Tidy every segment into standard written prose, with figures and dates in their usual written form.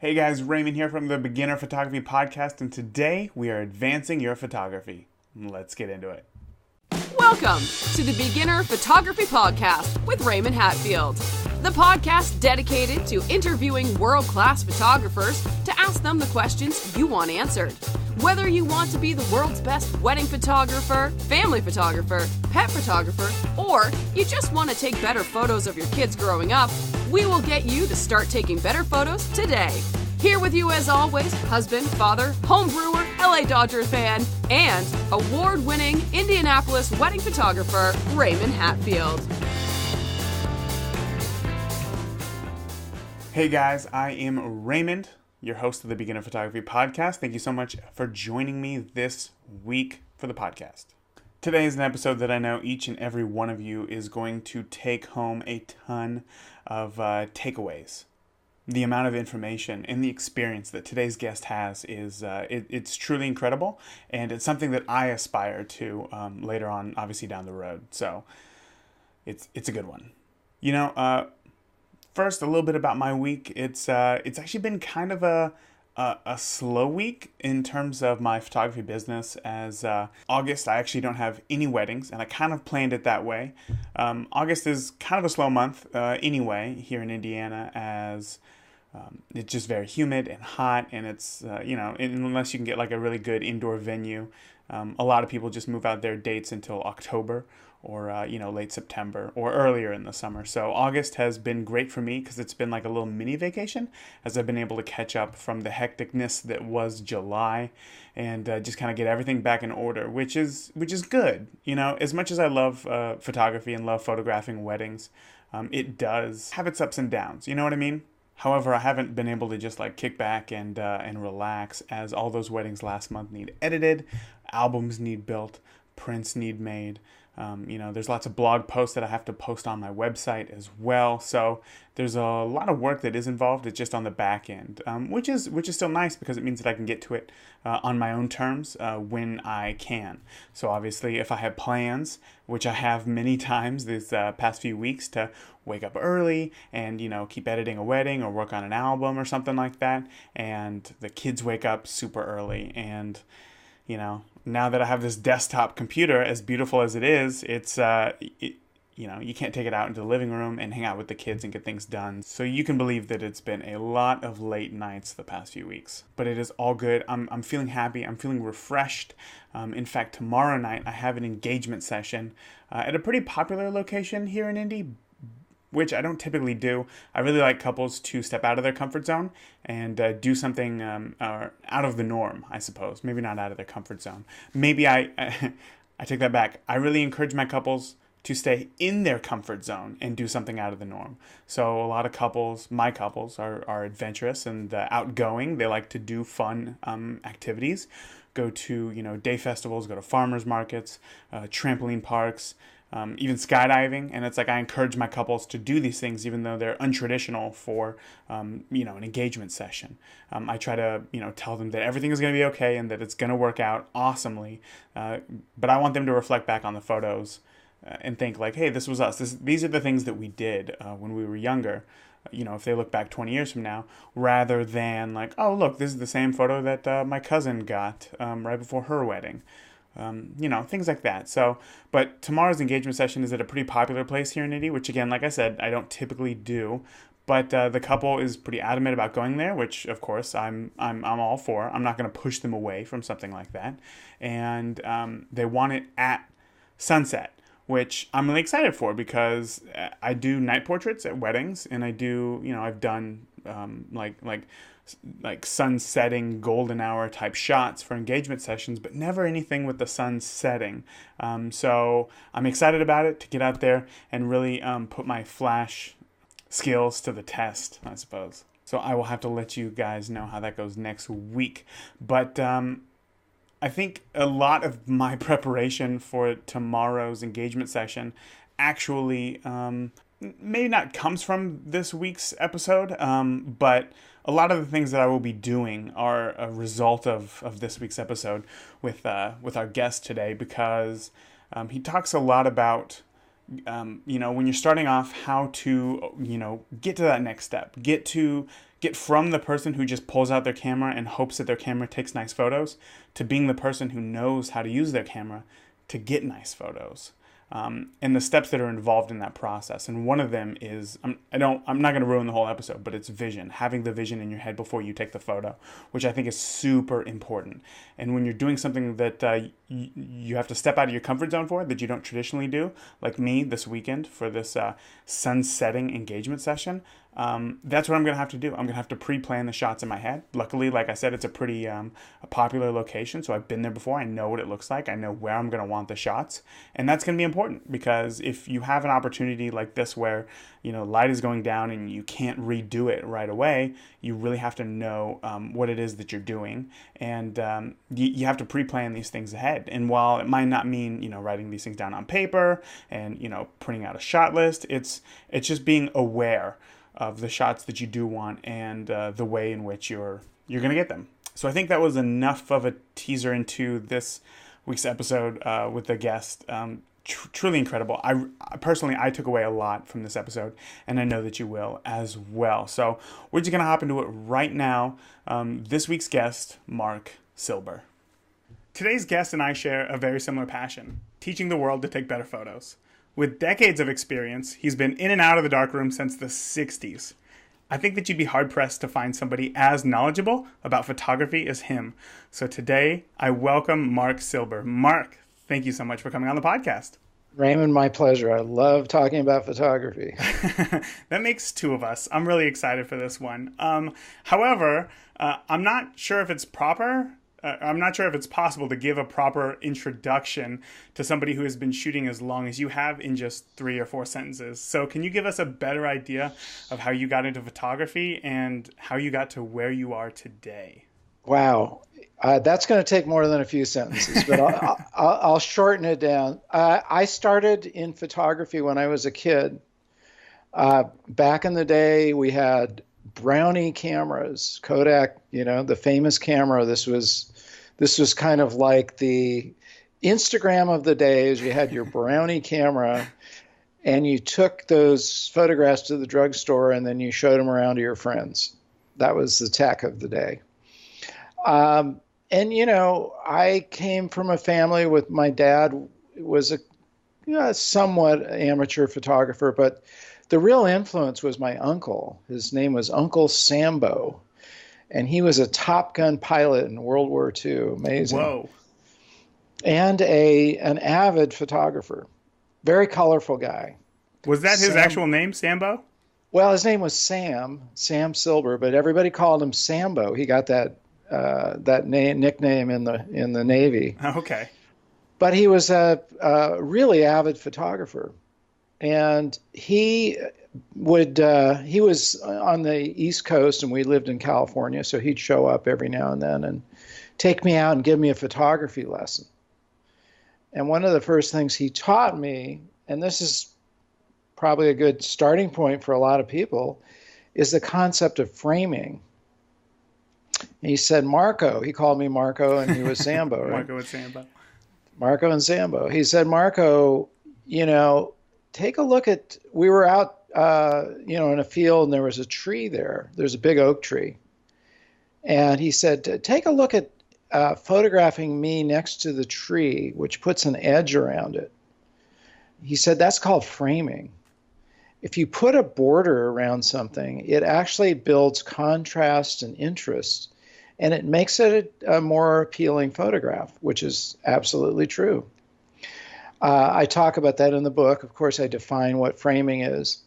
Hey guys, Raymond here from the Beginner Photography Podcast, and today we are advancing your photography. Let's get into it. Welcome to the Beginner Photography Podcast with Raymond Hatfield, the podcast dedicated to interviewing world-class photographers to ask them the questions you want answered. Whether you want to be the world's best wedding photographer, family photographer, pet photographer, or you just want to take better photos of your kids growing up, we will get you to start taking better photos today. Here with you as always, husband, father, home brewer, LA Dodgers fan, and award-winning Indianapolis wedding photographer, Raymond Hatfield. Hey guys, I am Raymond, your host of the Beginner Photography Podcast. Thank you so much for joining me this week for the podcast. Today is an episode that I know each and every one of you is going to take home a ton of takeaways. The amount of information and the experience that today's guest has is it's truly incredible, and it's something that I aspire to later on, obviously down the road. So it's a good one. First, a little bit about my week. It's actually been kind of a slow week in terms of my photography business, as August I actually don't have any weddings, and I kind of planned it that way. August is kind of a slow month anyway here in Indiana, as it's just very humid and hot, and it's unless you can get like a really good indoor venue, a lot of people just move out their dates until October or late September or earlier in the summer. So August has been great for me because it's been like a little mini vacation, as I've been able to catch up from the hecticness that was July, and just kind of get everything back in order, which is good. As much as I love photography and love photographing weddings, it does have its ups and downs. You know what I mean? However, I haven't been able to just like kick back and relax, as all those weddings last month need edited, albums need built, prints need made. There's lots of blog posts that I have to post on my website as well. So there's a lot of work that is involved. It's just on the back end, which is still nice because it means that I can get to it on my own terms when I can. So obviously, if I have plans, which I have many times these past few weeks, to wake up early and keep editing a wedding or work on an album or something like that, and the kids wake up super early, and now that I have this desktop computer, as beautiful as it is, it's you can't take it out into the living room and hang out with the kids and get things done. So you can believe that it's been a lot of late nights the past few weeks. But it is all good. I'm feeling happy. I'm feeling refreshed. In fact, tomorrow night I have an engagement session at a pretty popular location here in Indy, which I don't typically do. I really like couples to step out of their comfort zone and do something out of the norm, I suppose. Maybe not out of their comfort zone. Maybe I take that back. I really encourage my couples to stay in their comfort zone and do something out of the norm. So a lot of couples, my couples, are adventurous and outgoing. They like to do fun activities. Go to day festivals, go to farmers markets, trampoline parks, even skydiving. And it's like I encourage my couples to do these things even though they're untraditional for an engagement session. I try to tell them that everything is going to be okay and that it's going to work out awesomely, but I want them to reflect back on the photos and think like, hey, this was us. These are the things that we did when we were younger. If they look back 20 years from now, rather than like, oh, look, this is the same photo that my cousin got right before her wedding. Things like that. So, but tomorrow's engagement session is at a pretty popular place here in Indy, which again, like I said, I don't typically do, but the couple is pretty adamant about going there, which of course I'm all for. I'm not going to push them away from something like that. And they want it at sunset, which I'm really excited for because I do night portraits at weddings, and I do, I've done like sun setting, golden hour type shots for engagement sessions, but never anything with the sun setting. So I'm excited about it, to get out there and really put my flash skills to the test, I suppose. So I will have to let you guys know how that goes next week. But I think a lot of my preparation for tomorrow's engagement session actually maybe not comes from this week's episode, but a lot of the things that I will be doing are a result of this week's episode with our guest today, because he talks a lot about when you're starting off, how to, get to that next step, get from the person who just pulls out their camera and hopes that their camera takes nice photos to being the person who knows how to use their camera to get nice photos. And the steps that are involved in that process. And one of them is, I'm not going to ruin the whole episode, but it's vision, having the vision in your head before you take the photo, which I think is super important. And when you're doing something that you have to step out of your comfort zone for, that you don't traditionally do, like me this weekend for this sun setting engagement session, that's what I'm going to have to do. I'm going to have to pre-plan the shots in my head. Luckily, like I said, it's a pretty a popular location, so I've been there before. I know what it looks like. I know where I'm going to want the shots. And that's going to be important, because if you have an opportunity like this where, light is going down and you can't redo it right away, you really have to know what it is that you're doing. And you have to pre-plan these things ahead. And while it might not mean, writing these things down on paper and, printing out a shot list, it's just being aware of the shots that you do want and the way in which you're going to get them. So I think that was enough of a teaser into this week's episode with the guest. Truly incredible. I personally took away a lot from this episode, and I know that you will as well. So we're just going to hop into it right now. This week's guest, Marc Silber. Today's guest and I share a very similar passion, teaching the world to take better photos. With decades of experience, he's been in and out of the darkroom since the 60s. I think that you'd be hard-pressed to find somebody as knowledgeable about photography as him. So today, I welcome Marc Silber. Marc, thank you so much for coming on the podcast. Raymond, my pleasure. I love talking about photography. That makes two of us. I'm really excited for this one. However, I'm not sure if it's proper. I'm not sure if it's possible to give a proper introduction to somebody who has been shooting as long as you have in just 3 or 4 sentences. So can you give us a better idea of how you got into photography and how you got to where you are today? Wow. That's going to take more than a few sentences, but I'll shorten it down. I started in photography when I was a kid. Back in the day, we had Brownie cameras, Kodak, the famous camera. This was kind of like the Instagram of the days. You had your Brownie camera, and you took those photographs to the drugstore, and then you showed them around to your friends. That was the tech of the day. I came from a family with my dad was a somewhat amateur photographer, but the real influence was my uncle. His name was Uncle Sambo, and he was a Top Gun pilot in World War II. Amazing. Whoa. And an avid photographer. Very colorful guy. Was that his actual name, Sambo? Well, his name was Sam Silber, but everybody called him Sambo. He got that nickname in the Navy. Okay. But he was a really avid photographer. And he was on the East Coast, and we lived in California, so he'd show up every now and then and take me out and give me a photography lesson. And one of the first things he taught me, and this is probably a good starting point for a lot of people, is the concept of framing. And he said, Marco, he called me Marco, and he was Sambo, right? Marco and Sambo. Marco and Sambo. He said, Marco, take a look at, we were out, in a field, and there was a tree there. There's a big oak tree. And he said, take a look at photographing me next to the tree, which puts an edge around it. He said, that's called framing. If you put a border around something, it actually builds contrast and interest, and it makes it a more appealing photograph, which is absolutely true. I talk about that in the book. Of course, I define what framing is.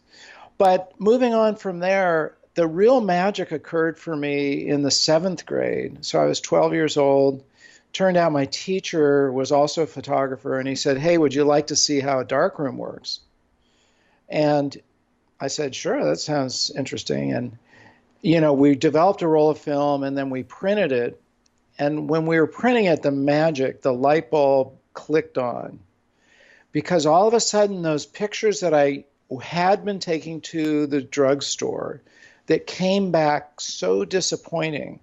But moving on from there, the real magic occurred for me in the 7th grade. So I was 12 years old. Turned out my teacher was also a photographer, and he said, hey, would you like to see how a darkroom works? And I said, sure, that sounds interesting. And, we developed a roll of film, and then we printed it. And when we were printing it, the light bulb clicked on. Because all of a sudden, those pictures that I had been taking to the drugstore that came back so disappointing,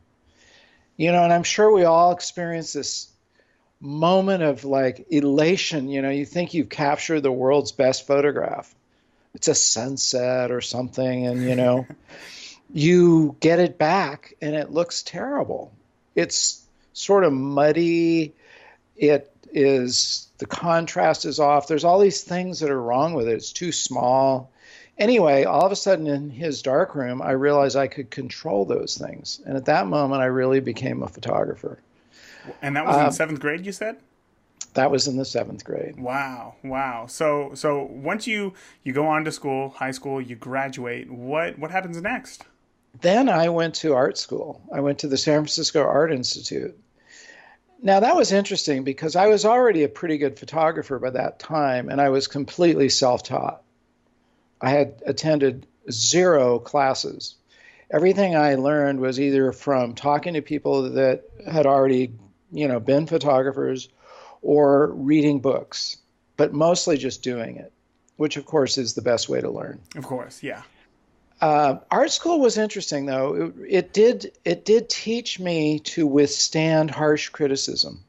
and I'm sure we all experience this. moment of like elation. You know, you think you've captured the world's best photograph. It's a sunset or something, and you know, you get it back and it looks terrible. It's sort of muddy. The contrast is off. There's all these things that are wrong with it. It's too small. Anyway, all of a sudden in his darkroom, I realized I could control those things. And at that moment, I really became a photographer. And that was in seventh grade, you said? That was in the seventh grade. Wow. So once you go on to school, high school, you graduate, what happens next? Then I went to art school. I went to the San Francisco Art Institute. Now, that was interesting because I was already a pretty good photographer by that time, and I was completely self-taught. I had attended 0 classes. Everything I learned was either from talking to people that had already, been photographers or reading books, but mostly just doing it, which, of course, is the best way to learn. Of course, yeah. Art school was interesting, though. It did teach me to withstand harsh criticism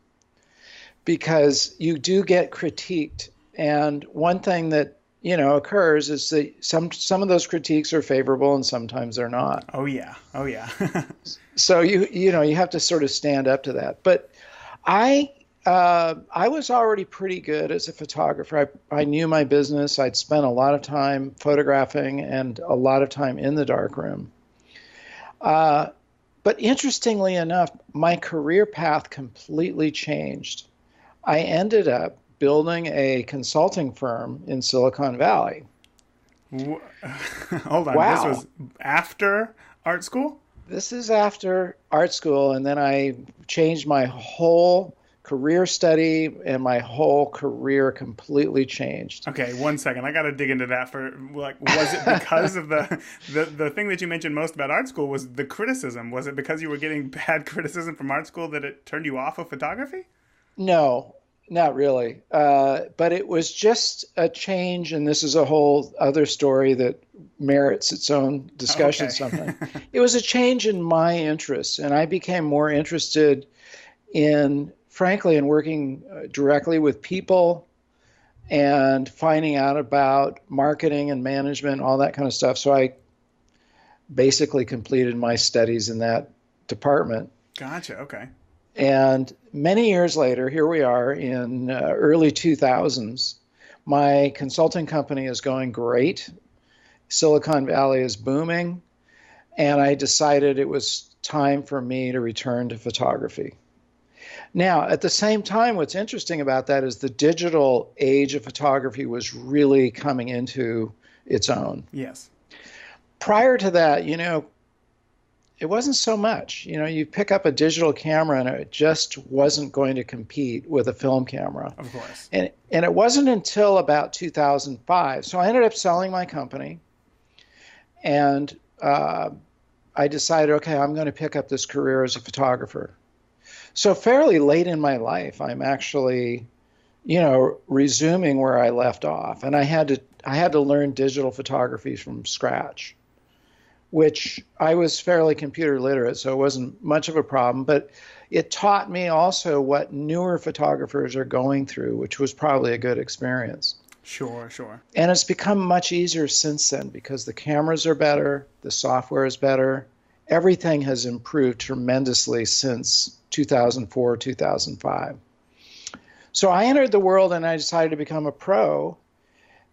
because you do get critiqued. And one thing that, occurs is that some of those critiques are favorable and sometimes they're not. Oh, yeah. So, you have to sort of stand up to that. But I was already pretty good as a photographer. I knew my business. I'd spent a lot of time photographing and a lot of time in the darkroom. But interestingly enough, my career path completely changed. I ended up building a consulting firm in Silicon Valley. Hold on. Wow. This was after art school? This is after art school, and then I changed my whole career study, and my whole career completely changed. Okay, 1 second. I got to dig into that for was it because of the thing that you mentioned most about art school was the criticism? Was it because you were getting bad criticism from art school that it turned you off of photography? No, not really. But it was just a change, and this is a whole other story that merits its own discussion sometime. It was a change in my interests, and I became more interested in working directly with people and finding out about marketing and management, all that kind of stuff. So I basically completed my studies in that department. Gotcha. Okay. And many years later, here we are in early 2000s. My consulting company is going great. Silicon Valley is booming. And I decided it was time for me to return to photography. Now, at the same time, what's interesting about that is the digital age of photography was really coming into its own. Yes. Prior to that, it wasn't so much. You pick up a digital camera and it just wasn't going to compete with a film camera. Of course. And it wasn't until about 2005. So I ended up selling my company, and I decided, okay, I'm going to pick up this career as a photographer. So fairly late in my life, I'm actually, resuming where I left off, and I had to learn digital photography from scratch, which I was fairly computer literate, so it wasn't much of a problem. But it taught me also what newer photographers are going through, which was probably a good experience. Sure. And it's become much easier since then because the cameras are better, the software is better, everything has improved tremendously since 2004, 2005. So I entered the world and I decided to become a pro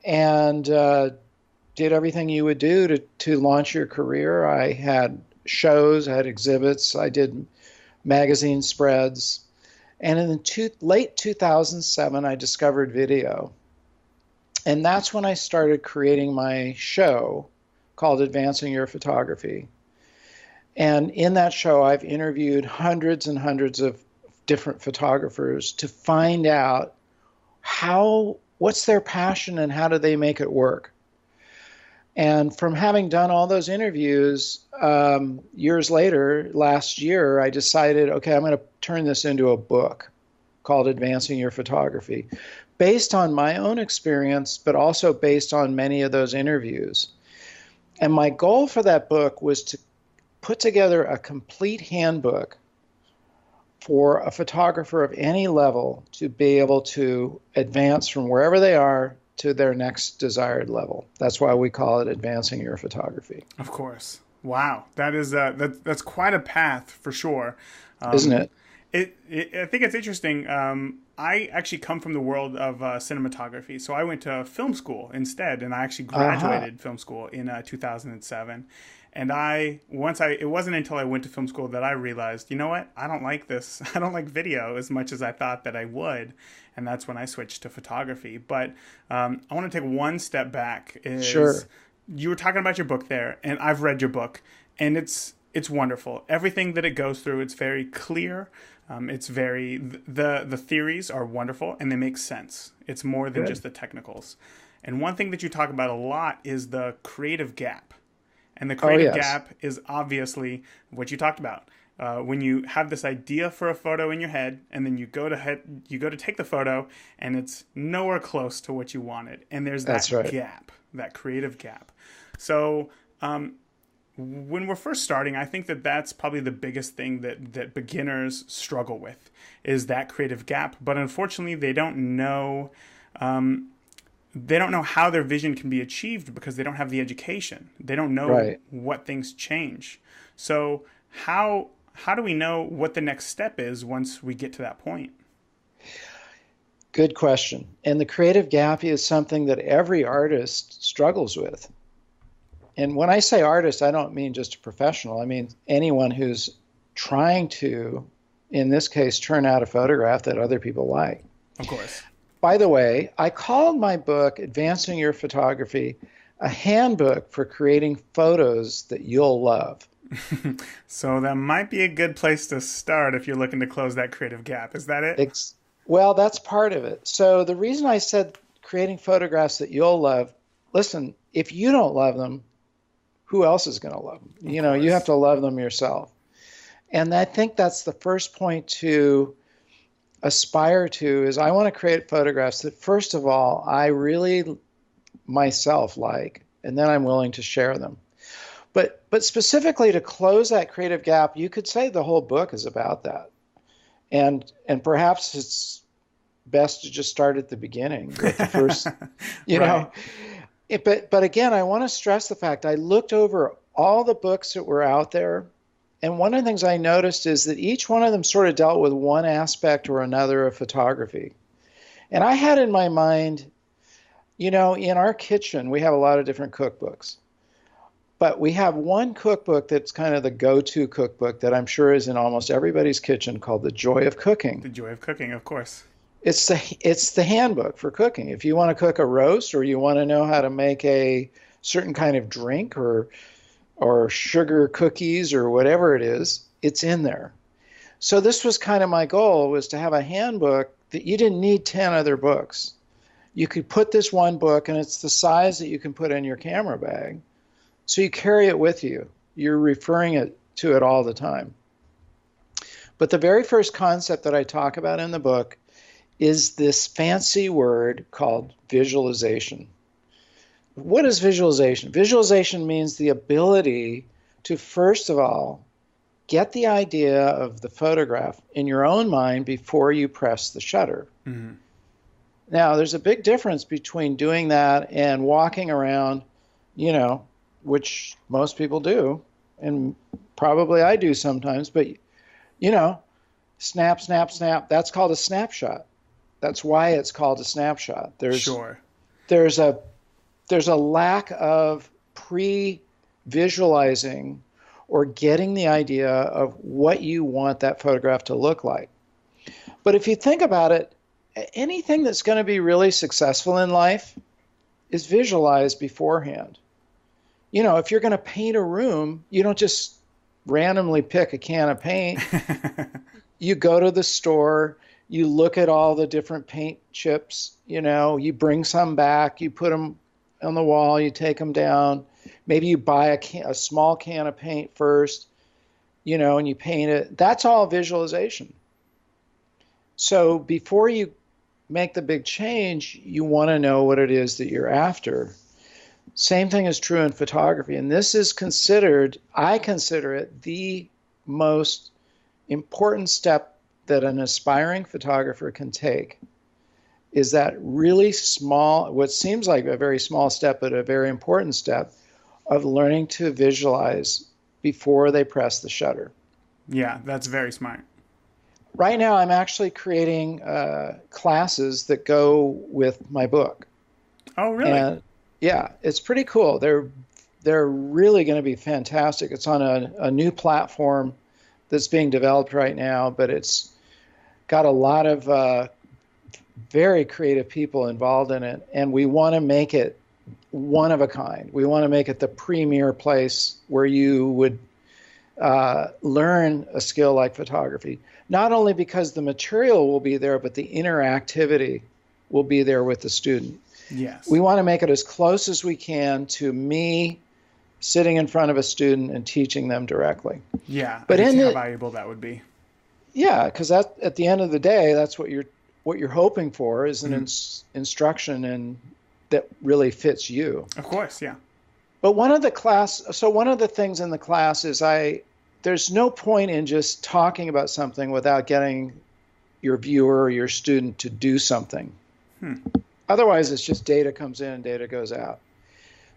and did everything you would do to launch your career. I had shows, I had exhibits, I did magazine spreads. And in late 2007, I discovered video. And that's when I started creating my show called Advancing Your Photography. And in that show, I've interviewed hundreds and hundreds of different photographers to find out what's their passion and how do they make it work. And from having done all those interviews, years later, last year, I decided, okay, I'm going to turn this into a book called Advancing Your Photography, based on my own experience, but also based on many of those interviews. And my goal for that book was to put together a complete handbook for a photographer of any level to be able to advance from wherever they are to their next desired level. That's why we call it advancing your photography. Of course. Wow, that is that's quite a path for sure, isn't it? I think it's interesting. I actually come from the world of cinematography, so I went to film school instead, and I actually graduated film school in 2007. And it wasn't until I went to film school that I realized, you know what, I don't like this. I don't like video as much as I thought that I would, and that's when I switched to photography. But I want to take one step back. Sure. You were talking about your book there, and I've read your book, and it's wonderful. Everything that it goes through, it's very clear. The theories are wonderful, and they make sense. It's more than just the technicals. And one thing that you talk about a lot is the creative gap. And the creative gap is obviously what you talked about. When you have this idea for a photo in your head, and then you go to take the photo, and it's nowhere close to what you wanted. And there's that gap, that creative gap. So when we're first starting, I think that's probably the biggest thing that beginners struggle with, is that creative gap. But unfortunately, they don't know how their vision can be achieved because they don't have the education. They don't know what things change. So how do we know what the next step is once we get to that point? Good question. And the creative gap is something that every artist struggles with. And when I say artist, I don't mean just a professional. I mean anyone who's trying to, in this case, turn out a photograph that other people like. Of course. By the way, I called my book, Advancing Your Photography, a handbook for creating photos that you'll love. So that might be a good place to start if you're looking to close that creative gap. Is that it? Well, that's part of it. So the reason I said creating photographs that you'll love, listen, if you don't love them, who else is going to love them? You know, you have to love them yourself. And I think that's the first point to aspire to, is I want to create photographs that, first of all, I really myself like, and then I'm willing to share them. But specifically to close that creative gap, you could say the whole book is about that. And perhaps it's best to just start at the beginning with the first, you know. But again, I want to stress the fact I looked over all the books that were out there, and one of the things I noticed is that each one of them sort of dealt with one aspect or another of photography. And I had in my mind, you know, in our kitchen, we have a lot of different cookbooks. But we have one cookbook that's kind of the go-to cookbook that I'm sure is in almost everybody's kitchen, called The Joy of Cooking. The Joy of Cooking, of course. It's the handbook for cooking. If you want to cook a roast, or you want to know how to make a certain kind of drink, or sugar cookies, or whatever it is, it's in there. So this was kind of my goal, was to have a handbook that you didn't need 10 other books. You could put this one book, and it's the size that you can put in your camera bag. So you carry it with you. You're referring to it all the time. But the very first concept that I talk about in the book is this fancy word called visualization. What is visualization? Visualization means the ability to, first of all, get the idea of the photograph in your own mind before you press the shutter. Mm-hmm. Now, there's a big difference between doing that and walking around, you know, which most people do, and probably I do sometimes, but, you know, snap, snap, snap, that's called a snapshot. That's why it's called a snapshot. There's a lack of pre-visualizing or getting the idea of what you want that photograph to look like. But if you think about it, anything that's going to be really successful in life is visualized beforehand. You know, if you're going to paint a room, you don't just randomly pick a can of paint. You go to the store, you look at all the different paint chips, you know, you bring some back, you put them on the wall, you take them down. Maybe you buy a small can of paint first, you know, and you paint it. That's all visualization. So before you make the big change, you want to know what it is that you're after. Same thing is true in photography. And this is I consider it the most important step that an aspiring photographer can take is that really small, what seems like a very small step, but a very important step of learning to visualize before they press the shutter. Yeah, that's very smart. Right now, I'm actually creating classes that go with my book. Oh, really? And yeah, it's pretty cool. They're really going to be fantastic. It's on a new platform that's being developed right now, but it's got a lot of very creative people involved in it, and we want to make it one of a kind. We want to make it the premier place where you would learn a skill like photography, not only because the material will be there, but the interactivity will be there with the student. Yes. We want to make it as close as we can to me sitting in front of a student and teaching them directly. Yeah, but I can see how valuable that would be. Yeah, because at the end of the day, that's what you're hoping for is an instruction and that really fits you. Of course, yeah. But one of the things in the class is there's no point in just talking about something without getting your viewer or your student to do something. Otherwise, it's just data comes in and data goes out.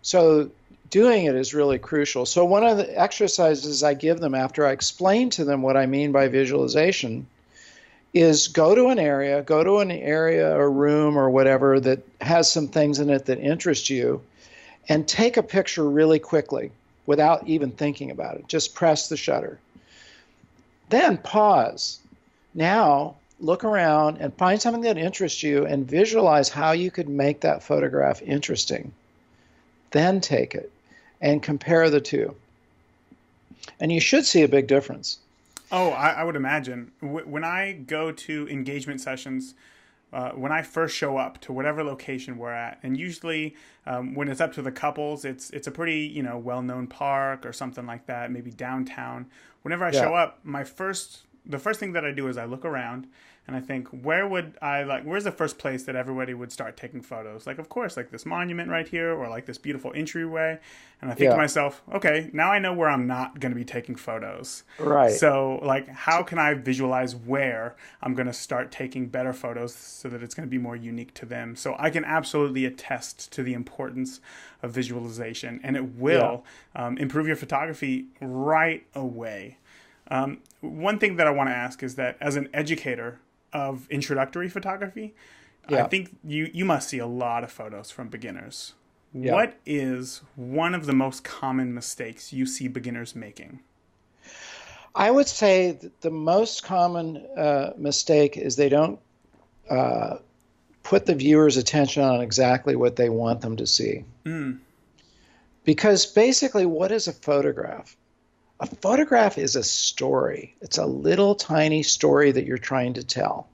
So doing it is really crucial. So one of the exercises I give them after I explain to them what I mean by visualization is go to an area or room or whatever that has some things in it that interest you, and take a picture really quickly without even thinking about it. Just press the shutter. Then pause. Now look around and find something that interests you and visualize how you could make that photograph interesting. Then take it and compare the two. And you should see a big difference. Oh, I would imagine. When I go to engagement sessions, when I first show up to whatever location we're at, and usually when it's up to the couples, it's a pretty well-known park or something like that, maybe downtown. Whenever I show up, the first thing that I do is I look around and I think, where's the first place that everybody would start taking photos? Like, of course, like this monument right here, or like this beautiful entryway. And I think to myself, okay, now I know where I'm not going to be taking photos. Right. So, like, how can I visualize where I'm going to start taking better photos so that it's going to be more unique to them? So I can absolutely attest to the importance of visualization, and it will improve your photography right away. One thing that I want to ask is that as an educator of introductory photography, I think you must see a lot of photos from beginners. Yeah. What is one of the most common mistakes you see beginners making? I would say that the most common mistake is they don't put the viewer's attention on exactly what they want them to see. Because basically, what is a photograph? A photograph is a story. It's a little tiny story that you're trying to tell.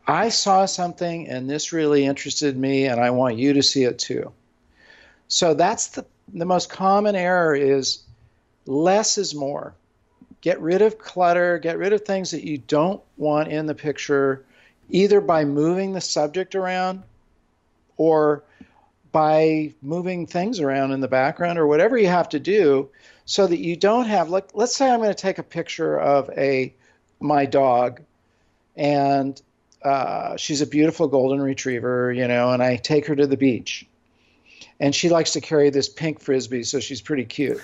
I saw something and this really interested me and I want you to see it too. So that's the most common error is less is more. Get rid of clutter, get rid of things that you don't want in the picture, either by moving the subject around or by moving things around in the background or whatever you have to do, so that you don't have, let's say I'm going to take a picture of my dog, and she's a beautiful golden retriever, and I take her to the beach, and she likes to carry this pink frisbee, so she's pretty cute.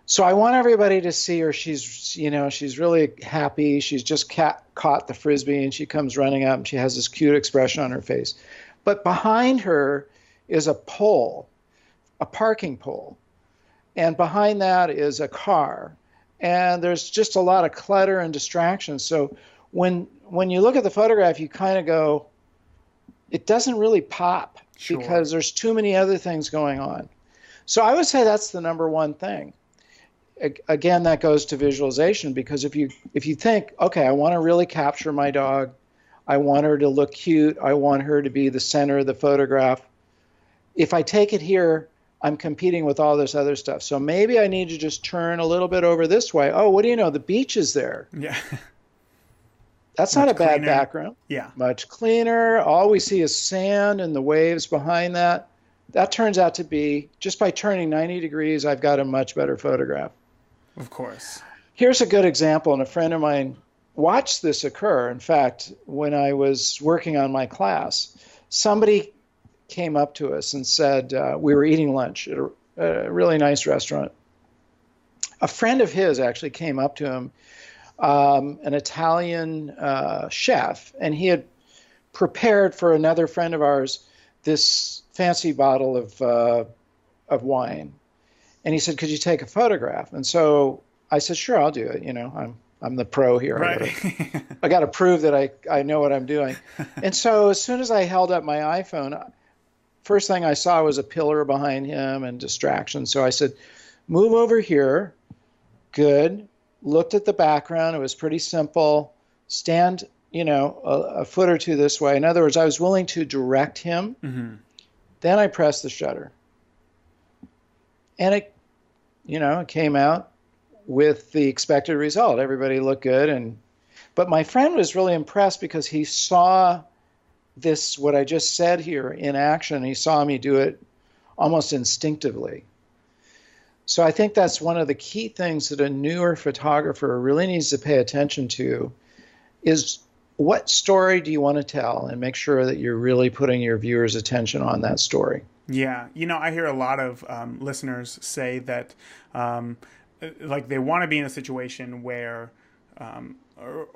So I want everybody to see her. She's really happy. She's just caught the frisbee, and she comes running up, and she has this cute expression on her face. But behind her is a pole, a parking pole. And behind that is a car. And there's just a lot of clutter and distraction. So when you look at the photograph, you kind of go, it doesn't really pop because there's too many other things going on. So I would say that's the number one thing. Again, that goes to visualization, because if you think, okay, I want to really capture my dog, I want her to look cute, I want her to be the center of the photograph. If I take it here, I'm competing with all this other stuff. So maybe I need to just turn a little bit over this way. Oh, what do you know? The beach is there. Yeah. That's not a bad background. Yeah. Much cleaner. All we see is sand and the waves behind that. That turns out to be, just by turning 90 degrees, I've got a much better photograph. Of course. Here's a good example, and a friend of mine watched this occur. In fact, when I was working on my class, somebody came up to us and said, we were eating lunch at a really nice restaurant. A friend of his actually came up to him, an Italian chef, and he had prepared for another friend of ours this fancy bottle of wine. And he said, could you take a photograph? And so I said, sure, I'll do it. You know, I'm the pro here. Right. I got to prove that I know what I'm doing. And so as soon as I held up my iPhone, first thing I saw was a pillar behind him and distraction. So I said, move over here. Good. Looked at the background. It was pretty simple. Stand, you know, a foot or two this way. In other words, I was willing to direct him. Mm-hmm. Then I pressed the shutter. And it came out with the expected result. Everybody looked good. But my friend was really impressed because he saw this, what I just said here, in action. He saw me do it almost instinctively. So I think that's one of the key things that a newer photographer really needs to pay attention to is what story do you want to tell, and make sure that you're really putting your viewers' attention on that story. Yeah. You know, I hear a lot of listeners say that like they want to be in a situation where, or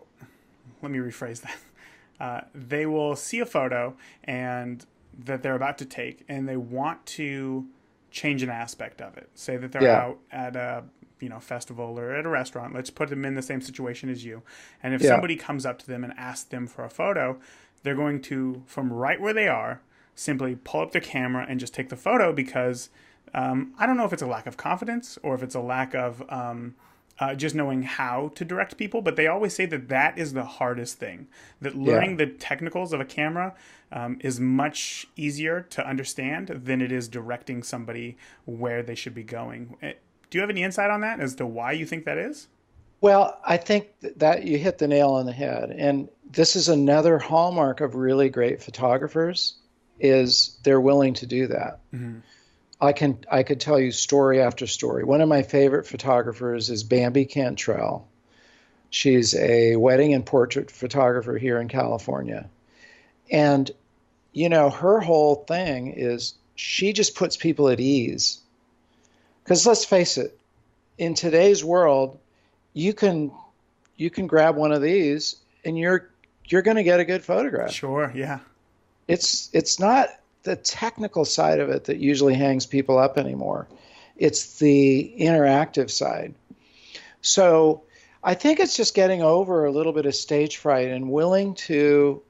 let me rephrase that. They will see a photo and that they're about to take, and they want to change an aspect of it. Say that they're out at a festival or at a restaurant. Let's put them in the same situation as you. And if somebody comes up to them and asks them for a photo, they're going to, from right where they are, simply pull up their camera and just take the photo because I don't know if it's a lack of confidence or if it's a lack of just knowing how to direct people, but they always say that that is the hardest thing, that learning the technicals of a camera is much easier to understand than it is directing somebody where they should be going. Do you have any insight on that as to why you think that is? Well, I think that you hit the nail on the head. And this is another hallmark of really great photographers is they're willing to do that. Mm-hmm. I could tell you story after story. One of my favorite photographers is Bambi Cantrell. She's a wedding and portrait photographer here in California. And, you know, her whole thing is she just puts people at ease. Because let's face it, in today's world, you can grab one of these and you're going to get a good photograph. Sure, yeah. It's not the technical side of it that usually hangs people up anymore. It's the interactive side. So I think it's just getting over a little bit of stage fright and willing to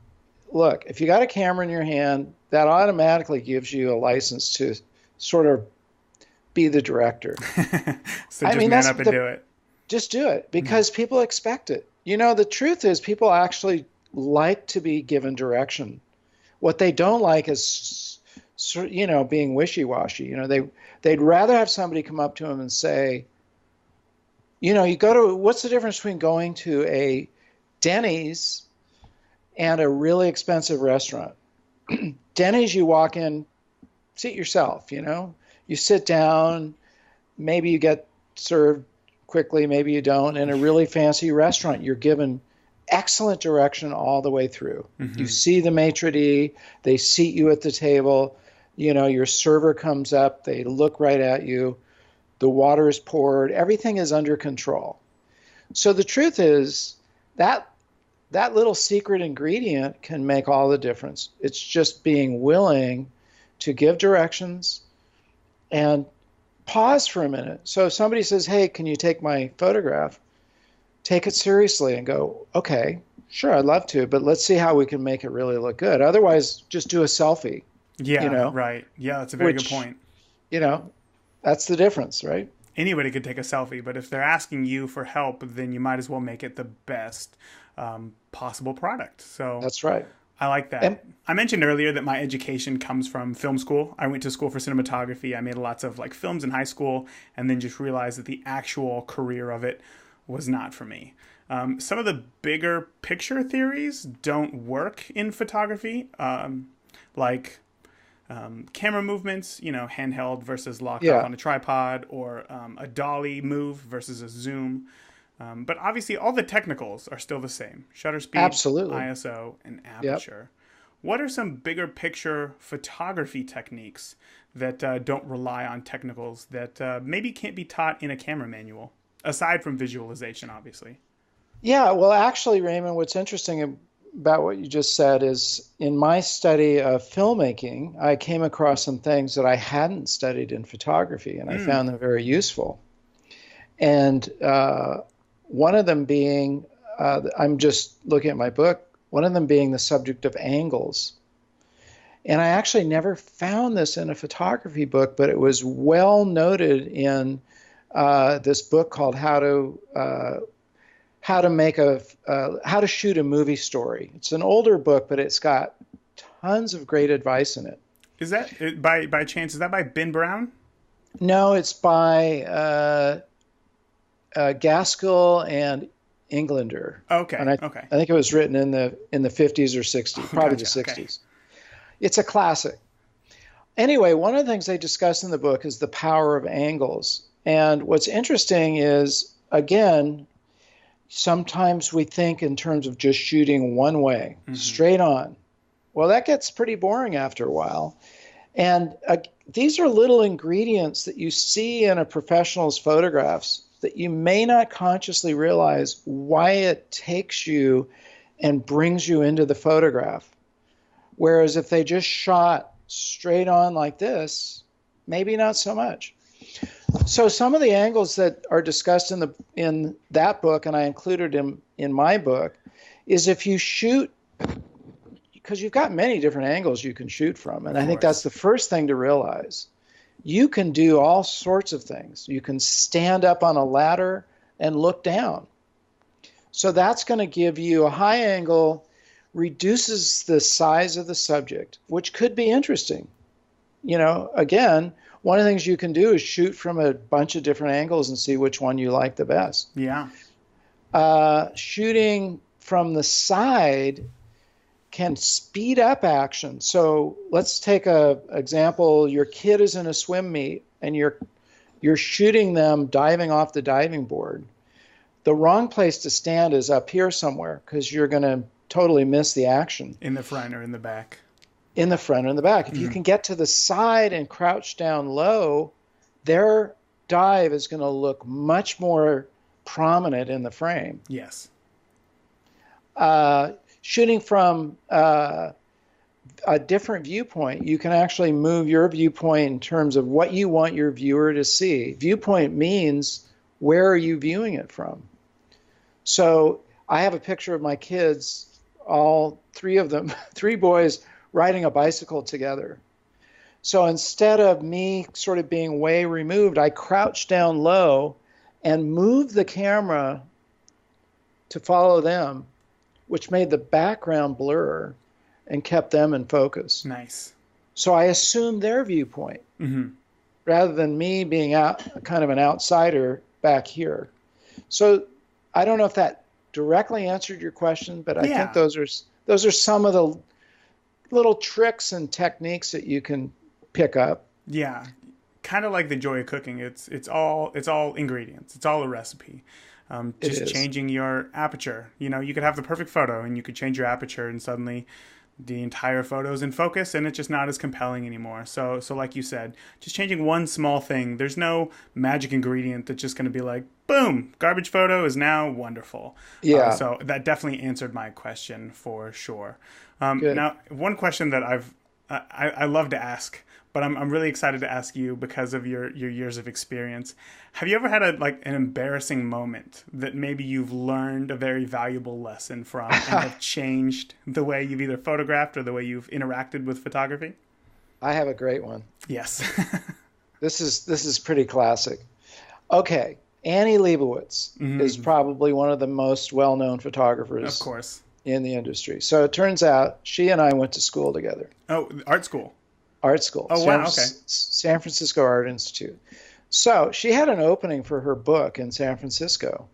look. If you got a camera in your hand, that automatically gives you a license to sort of be the director. So just man up and do it. Just do it because people expect it. You know, the truth is people actually like to be given direction. What they don't like is, you know, being wishy-washy. You know, they'd rather have somebody come up to them and say, you know, what's the difference between going to a Denny's and a really expensive restaurant? Denny's, you walk in, seat yourself, you know. You sit down, maybe you get served quickly, maybe you don't. In a really fancy restaurant, you're given excellent direction all the way through. Mm-hmm. You see the maitre d', they seat you at the table, you know, your server comes up, they look right at you, the water is poured, everything is under control. So the truth is that little secret ingredient can make all the difference. It's just being willing to give directions and pause for a minute. So if somebody says, hey, can you take my photograph? Take it seriously and go, okay, sure, I'd love to, but let's see how we can make it really look good. Otherwise, just do a selfie. Yeah, you know? Right. Yeah, that's a very good point. You know, that's the difference, right? Anybody could take a selfie, but if they're asking you for help, then you might as well make it the best possible product. So that's right. I like that. I mentioned earlier that my education comes from film school. I went to school for cinematography. I made lots of like films in high school and then just realized that the actual career of it was not for me. Some of the bigger picture theories don't work in photography, like camera movements, you know, handheld versus locked up on a tripod, or a dolly move versus a zoom. But obviously, all the technicals are still the same: shutter speed, Absolutely. ISO, and Yep. aperture. What are some bigger picture photography techniques that don't rely on technicals that maybe can't be taught in a camera manual, aside from visualization, obviously? Yeah, well, actually, Raymond, what's interesting about what you just said is in my study of filmmaking, I came across some things that I hadn't studied in photography, and I found them very useful. And one of them being, I'm just looking at my book, one of them being the subject of angles. And I actually never found this in a photography book, but it was well noted in this book called How to Shoot a Movie Story. It's an older book, but it's got tons of great advice in it. Is that by chance? Is that by Ben Brown? No, it's by Gaskell and Englander. Okay. And I think it was written in the 50s or 60s, probably the 60s. Okay. It's a classic. Anyway, one of the things they discuss in the book is the power of angles. And what's interesting is, again, sometimes we think in terms of just shooting one way, straight on. Well, that gets pretty boring after a while. And these are little ingredients that you see in a professional's photographs that you may not consciously realize why it takes you and brings you into the photograph. Whereas if they just shot straight on like this, maybe not so much. So some of the angles that are discussed in that book, and I included them in my book, is if you shoot, because you've got many different angles you can shoot from, and I think that's the first thing to realize. You can do all sorts of things. You can stand up on a ladder and look down. So that's going to give you a high angle, reduces the size of the subject, which could be interesting. Again, one of the things you can do is shoot from a bunch of different angles and see which one you like the best. Yeah. Shooting from the side can speed up action. So let's take a example. Your kid is in a swim meet and you're shooting them diving off the diving board. The wrong place to stand is up here somewhere because you're going to totally miss the action. In the front or in the back? In the front or in the back. If you can get to the side and crouch down low, their dive is going to look much more prominent in the frame. Yes. Shooting from a different viewpoint, you can actually move your viewpoint in terms of what you want your viewer to see. Viewpoint means where are you viewing it from? So I have a picture of my kids, all three of them, three boys, riding a bicycle together. So instead of me sort of being way removed, I crouched down low and moved the camera to follow them, which made the background blur and kept them in focus. Nice. So I assumed their viewpoint rather than me being kind of an outsider back here. So I don't know if that directly answered your question, but I think those are some of the little tricks and techniques that you can pick up. Yeah. Kind of like the joy of cooking. It's all ingredients. It's all a recipe. Just changing your aperture. You could have the perfect photo and you could change your aperture and suddenly the entire photo is in focus and it's just not as compelling anymore. So like you said, just changing one small thing. There's no magic ingredient that's just going to be like, boom, garbage photo is now wonderful. Yeah. So that definitely answered my question for sure. Now, one question that I love to ask, but I'm really excited to ask you because of your years of experience. Have you ever had an embarrassing moment that maybe you've learned a very valuable lesson from and have changed the way you've either photographed or the way you've interacted with photography? I have a great one. Yes. This is pretty classic. Okay, Annie Leibovitz is probably one of the most well-known photographers, of course, in the industry. So it turns out she and I went to school together. Oh, art school. Art school. Oh, wow, okay. San Francisco Art Institute. So she had an opening for her book in San Francisco.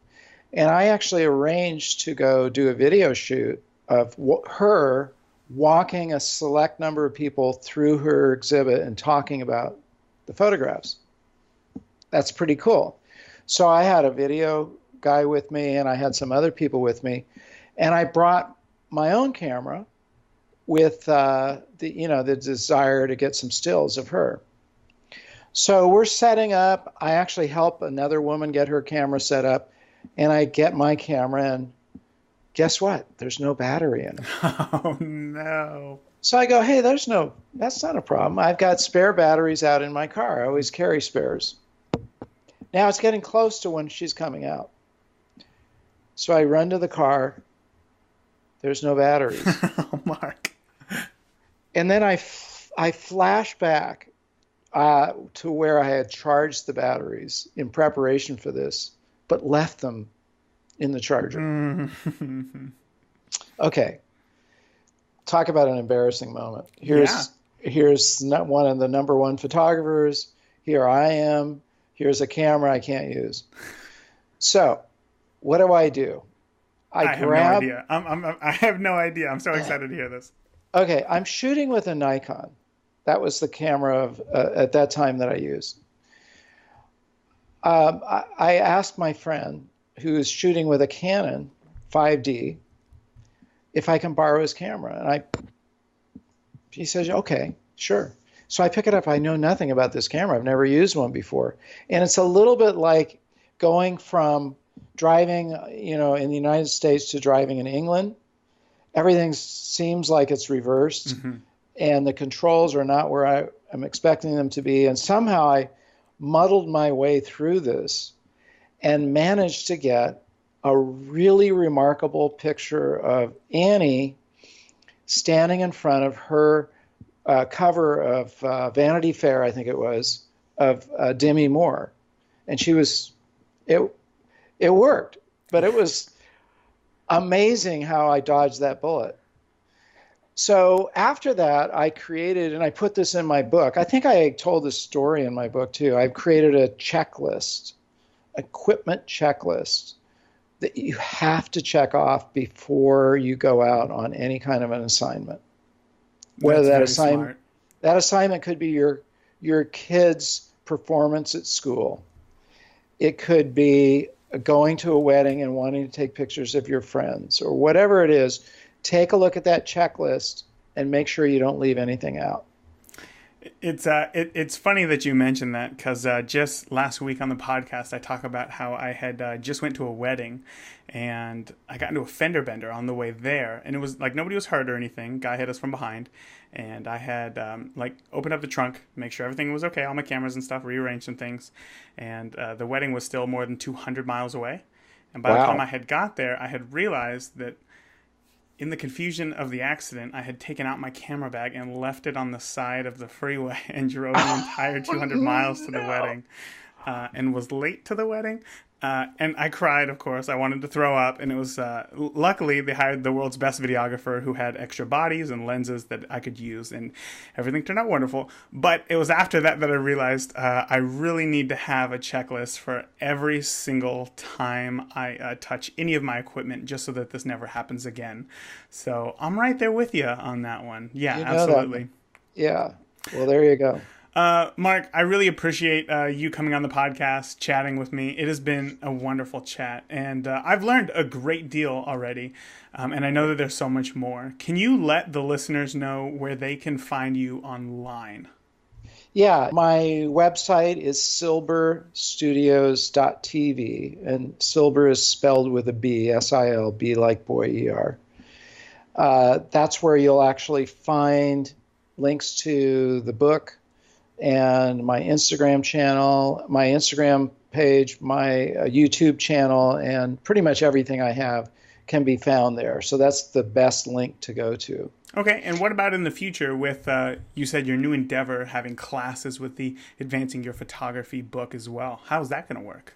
And I actually arranged to go do a video shoot of her walking a select number of people through her exhibit and talking about the photographs. That's pretty cool. So I had a video guy with me, and I had some other people with me, and I brought my own camera with the desire to get some stills of her. So we're setting up. I actually help another woman get her camera set up, and I get my camera, and guess what? There's no battery in it. Oh, no. So I go, hey, that's not a problem. I've got spare batteries out in my car. I always carry spares. Now it's getting close to when she's coming out. So I run to the car. There's no batteries. Oh, Mark. And then I flash back to where I had charged the batteries in preparation for this, but left them in the charger. Okay. Talk about an embarrassing moment. Here's one of the number one photographers. Here I am. Here's a camera I can't use. So what do? I have no idea. I have no idea. I'm so excited to hear this. Okay, I'm shooting with a Nikon. That was the camera at that time that I used. I asked my friend who is shooting with a Canon 5D if I can borrow his camera. And he says, okay, sure. So I pick it up. I know nothing about this camera. I've never used one before. And it's a little bit like going from driving, in the United States to driving in England. Everything seems like it's reversed, and the controls are not where I'm expecting them to be. And somehow I muddled my way through this and managed to get a really remarkable picture of Annie standing in front of her cover of Vanity Fair, I think it was, of Demi Moore. And it worked, but it was amazing how I dodged that bullet. So after that, I created, and I put this in my book. I think I told this story in my book too. I've created a checklist, equipment checklist that you have to check off before you go out on any kind of an assignment. Whether that assignment could be your kid's performance at school. It could be going to a wedding and wanting to take pictures of your friends, or whatever it is. Take a look at that checklist and make sure you don't leave anything out. It's funny that you mentioned that, because just last week on the podcast, I talk about how I had just went to a wedding and I got into a fender bender on the way there, and it was like nobody was hurt or anything. Guy hit us from behind, and I had opened up the trunk, make sure everything was okay, all my cameras and stuff, rearranged some things, and the wedding was still more than 200 miles away. And by the time I had got there, I had realized that in the confusion of the accident, I had taken out my camera bag and left it on the side of the freeway and drove the entire 200 miles to the wedding, and was late to the wedding. And I cried, of course. I wanted to throw up. And it was, luckily, they hired the world's best videographer who had extra bodies and lenses that I could use. And everything turned out wonderful. But it was after that that I realized I really need to have a checklist for every single time I touch any of my equipment, just so that this never happens again. So I'm right there with you on that one. Yeah, absolutely. Yeah. Well, there you go. Mark, I really appreciate you coming on the podcast, chatting with me. It has been a wonderful chat, and I've learned a great deal already, and I know that there's so much more. Can you let the listeners know where they can find you online? Yeah, my website is silberstudios.tv, and Silber is spelled with a B, S-I-L-B like boy, E-R. That's where you'll actually find links to the book, and my Instagram channel, my Instagram page, my YouTube channel, and pretty much everything I have can be found there. So that's the best link to go to. Okay, and what about in the future with, you said your new endeavor, having classes with the Advancing Your Photography book as well? How's that going to work?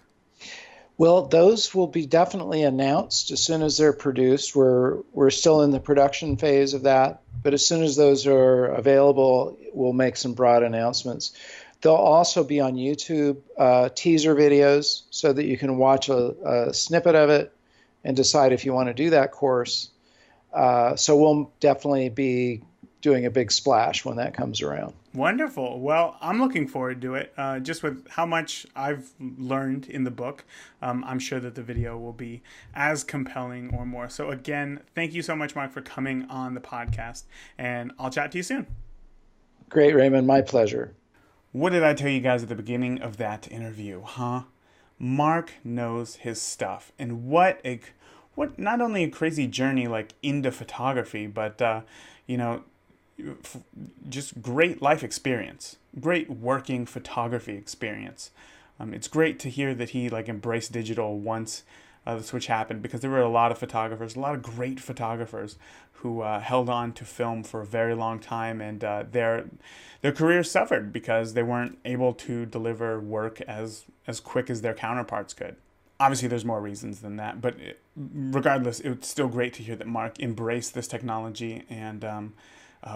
Well, those will be definitely announced as soon as they're produced. We're still in the production phase of that, but as soon as those are available, we'll make some broad announcements. They'll also be on YouTube, teaser videos, so that you can watch a snippet of it and decide if you want to do that course. So we'll definitely be doing a big splash when that comes around. Wonderful. Well, I'm looking forward to it. Just with how much I've learned in the book, I'm sure that the video will be as compelling or more. So again, thank you so much, Marc, for coming on the podcast, and I'll chat to you soon. Great, Raymond. My pleasure. What did I tell you guys at the beginning of that interview, huh? Marc knows his stuff, and what not only a crazy journey like into photography, but just great life experience, great working photography experience. It's great to hear that he embraced digital once the switch happened, because there were a lot of photographers, a lot of great photographers who held on to film for a very long time, and their careers suffered because they weren't able to deliver work as quick as their counterparts could. Obviously, there's more reasons than that, but regardless, it's still great to hear that Marc embraced this technology and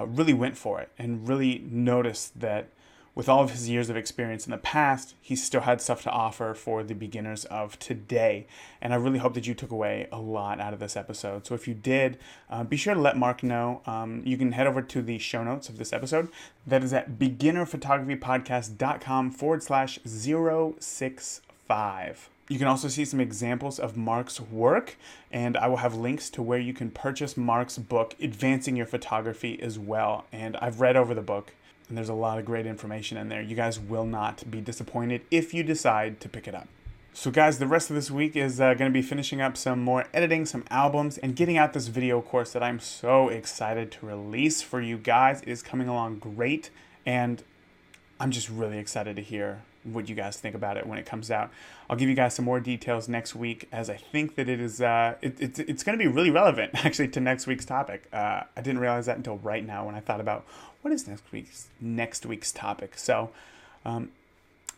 really went for it, and really noticed that with all of his years of experience in the past, he still had stuff to offer for the beginners of today. And I really hope that you took away a lot out of this episode. So if you did, be sure to let Marc know. You can head over to the show notes of this episode. That is at beginnerphotographypodcast.com/065. You can also see some examples of Marc's work, and I will have links to where you can purchase Marc's book, Advancing Your Photography, as well. And I've read over the book, and there's a lot of great information in there. You guys will not be disappointed if you decide to pick it up. So guys, the rest of this week is going to be finishing up some more editing, some albums, and getting out this video course that I'm so excited to release for you guys. It is coming along great, and I'm just really excited to hear what you guys think about it when it comes out. I'll give you guys some more details next week, as I think that it is it's going to be really relevant actually to next week's topic. I didn't realize that until right now when I thought about what is next week's topic. So all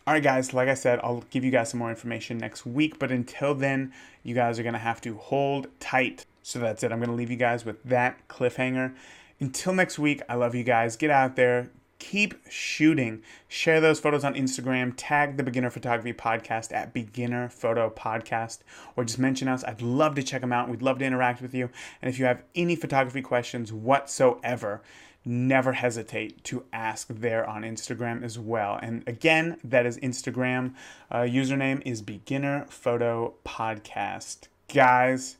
right guys, like I said, I'll give you guys some more information next week, but until then, you guys are going to have to hold tight. So that's it. I'm going to leave you guys with that cliffhanger. Until next week, I love you guys. Get out there. Keep shooting. Share those photos on Instagram. Tag the Beginner Photography Podcast at Beginner Photo Podcast, or just mention us. I'd love to check them out. We'd love to interact with you. And if you have any photography questions whatsoever, never hesitate to ask there on Instagram as well. And again, that is Instagram. Username is Beginner Photo Podcast. Guys,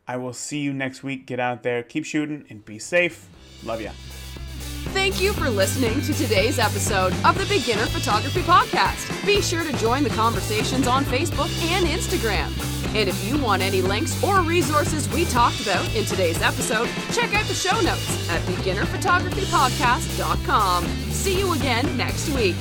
I will see you next week. Get out there, keep shooting, and be safe. Love ya. Thank you for listening to today's episode of the Beginner Photography Podcast. Be sure to join the conversations on Facebook and Instagram. And if you want any links or resources we talked about in today's episode, check out the show notes at beginnerphotographypodcast.com. See you again next week.